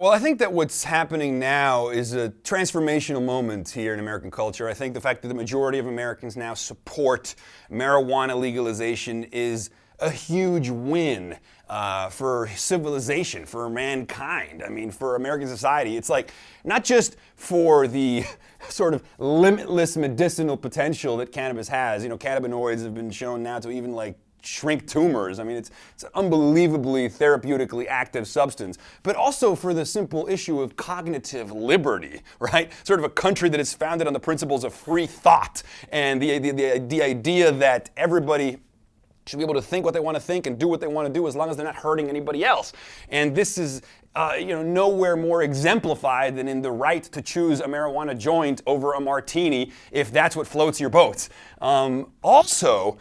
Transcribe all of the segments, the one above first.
Well, I think that what's happening now is a transformational moment here in American culture. I think the fact that the majority of Americans now support marijuana legalization is a huge win for civilization, for mankind. I mean, for American society. It's like not just for the sort of limitless medicinal potential that cannabis has. You know, cannabinoids have been shown now to even like shrink tumors. I mean, it's an unbelievably therapeutically active substance, but also for the simple issue of cognitive liberty, right? Sort of a country that is founded on the principles of free thought and the idea that everybody should be able to think what they want to think and do what they want to do as long as they're not hurting anybody else. And this is nowhere more exemplified than in the right to choose a marijuana joint over a martini if that's what floats your boat. Also,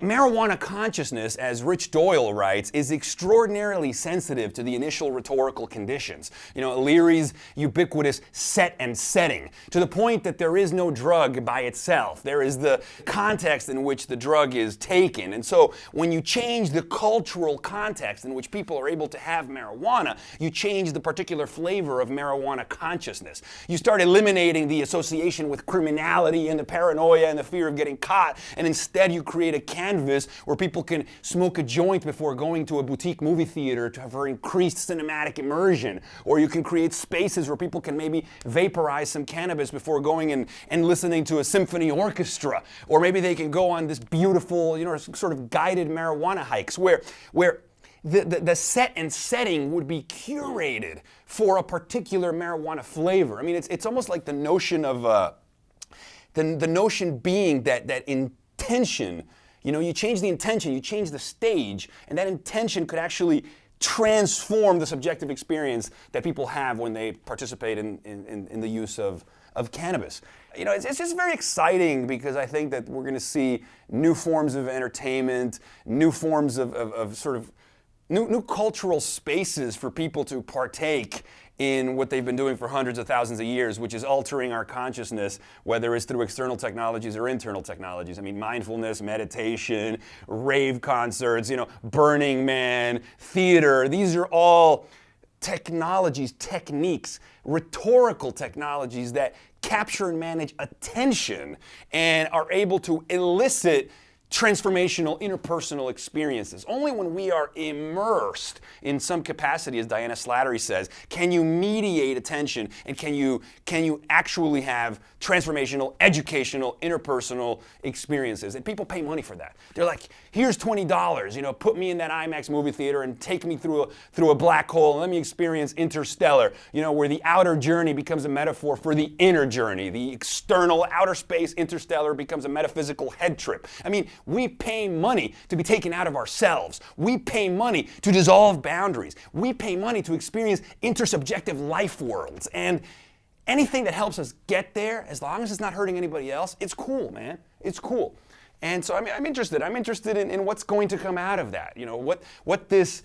marijuana consciousness, as Rich Doyle writes, is extraordinarily sensitive to the initial rhetorical conditions. You know, Leary's ubiquitous set and setting, to the point that there is no drug by itself. There is the context in which the drug is taken. And so when you change the cultural context in which people are able to have marijuana, you change the particular flavor of marijuana consciousness. You start eliminating the association with criminality and the paranoia and the fear of getting caught, and instead you create a canvas where people can smoke a joint before going to a boutique movie theater for increased cinematic immersion. Or you can create spaces where people can maybe vaporize some cannabis before going and listening to a symphony orchestra. Or maybe they can go on this beautiful, sort of guided marijuana hikes where the set and setting would be curated for a particular marijuana flavor. I mean, it's almost like the notion of the notion being that intention. You change the intention, you change the stage, and that intention could actually transform the subjective experience that people have when they participate in the use of cannabis. It's just very exciting because I think that we're going to see new forms of entertainment, new forms of sort of new cultural spaces for people to partake in what they've been doing for hundreds of thousands of years, which is altering our consciousness, whether it's through external technologies or internal technologies. I mean, mindfulness, meditation, rave concerts, Burning Man, theater. These are all technologies, techniques, rhetorical technologies that capture and manage attention and are able to elicit transformational interpersonal experiences. Only when we are immersed in some capacity, as Diana Slattery says, can you mediate attention and can you actually have transformational, educational, interpersonal experiences. And people pay money for that. They're like, here's $20, put me in that IMAX movie theater and take me through a black hole and let me experience Interstellar, where the outer journey becomes a metaphor for the inner journey. The external outer space, Interstellar, becomes a metaphysical head trip. I mean, we pay money to be taken out of ourselves. We pay money to dissolve boundaries. We pay money to experience intersubjective life worlds. And anything that helps us get there, as long as it's not hurting anybody else, it's cool, man. It's cool. And so I'm interested. I'm interested in what's going to come out of that. What this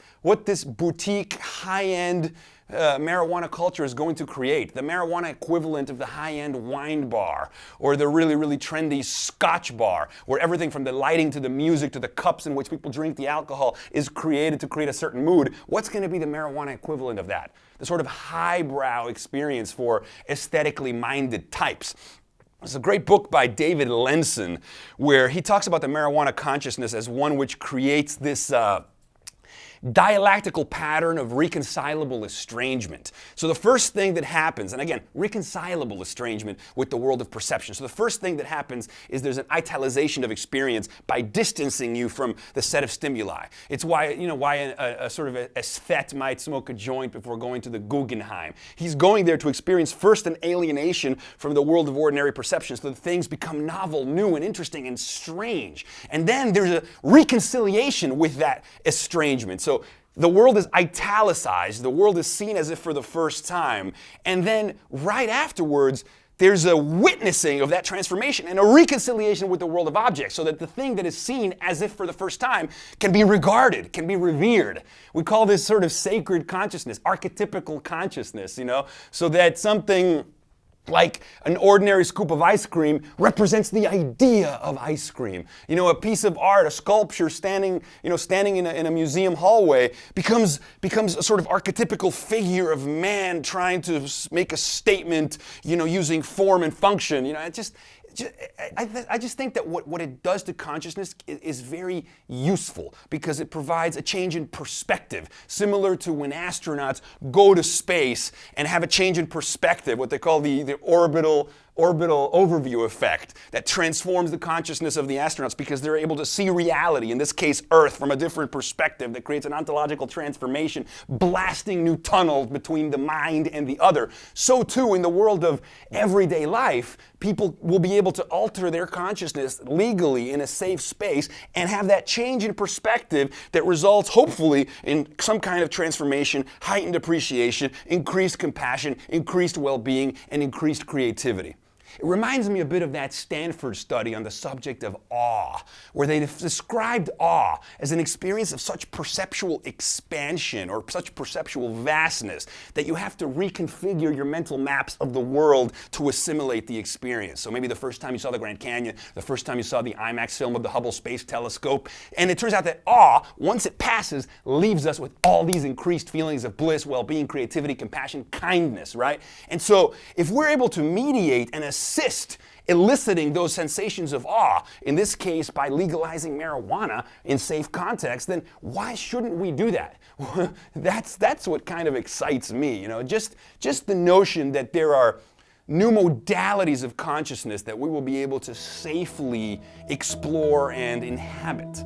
boutique, high-end marijuana culture is going to create. The marijuana equivalent of the high-end wine bar, or the really, really trendy Scotch bar, where everything from the lighting to the music to the cups in which people drink the alcohol is created to create a certain mood. What's going to be the marijuana equivalent of that? The sort of highbrow experience for aesthetically minded types. It's a great book by David Lenson where he talks about the marijuana consciousness as one which creates this dialectical pattern of reconcilable estrangement. So the first thing that happens, and again, reconcilable estrangement with the world of perception. So the first thing that happens is there's an italization of experience by distancing you from the set of stimuli. It's why a sort of a aesthete might smoke a joint before going to the Guggenheim. He's going there to experience first an alienation from the world of ordinary perception so that things become novel, new, and interesting and strange. And then there's a reconciliation with that estrangement. So the world is italicized, the world is seen as if for the first time, and then right afterwards, there's a witnessing of that transformation and a reconciliation with the world of objects so that the thing that is seen as if for the first time can be regarded, can be revered. We call this sort of sacred consciousness, archetypical consciousness, so that something Like an ordinary scoop of ice cream represents the idea of ice cream. You know, a piece of art, a sculpture standing in a museum hallway becomes a sort of archetypical figure of man trying to make a statement, using form and function. I just think that what it does to consciousness is very useful because it provides a change in perspective, similar to when astronauts go to space and have a change in perspective, what they call the orbital overview effect that transforms the consciousness of the astronauts because they're able to see reality, in this case Earth, from a different perspective that creates an ontological transformation, blasting new tunnels between the mind and the other. So too in the world of everyday life, people will be able to alter their consciousness legally in a safe space and have that change in perspective that results hopefully in some kind of transformation, heightened appreciation, increased compassion, increased well-being, and increased creativity. It reminds me a bit of that Stanford study on the subject of awe, where they described awe as an experience of such perceptual expansion or such perceptual vastness that you have to reconfigure your mental maps of the world to assimilate the experience. So maybe the first time you saw the Grand Canyon, the first time you saw the IMAX film of the Hubble Space Telescope, and it turns out that awe, once it passes, leaves us with all these increased feelings of bliss, well-being, creativity, compassion, kindness, right? And so if we're able to mediate and assist eliciting those sensations of awe, in this case by legalizing marijuana in safe context, then why shouldn't we do that? That's what kind of excites me, just the notion that there are new modalities of consciousness that we will be able to safely explore and inhabit.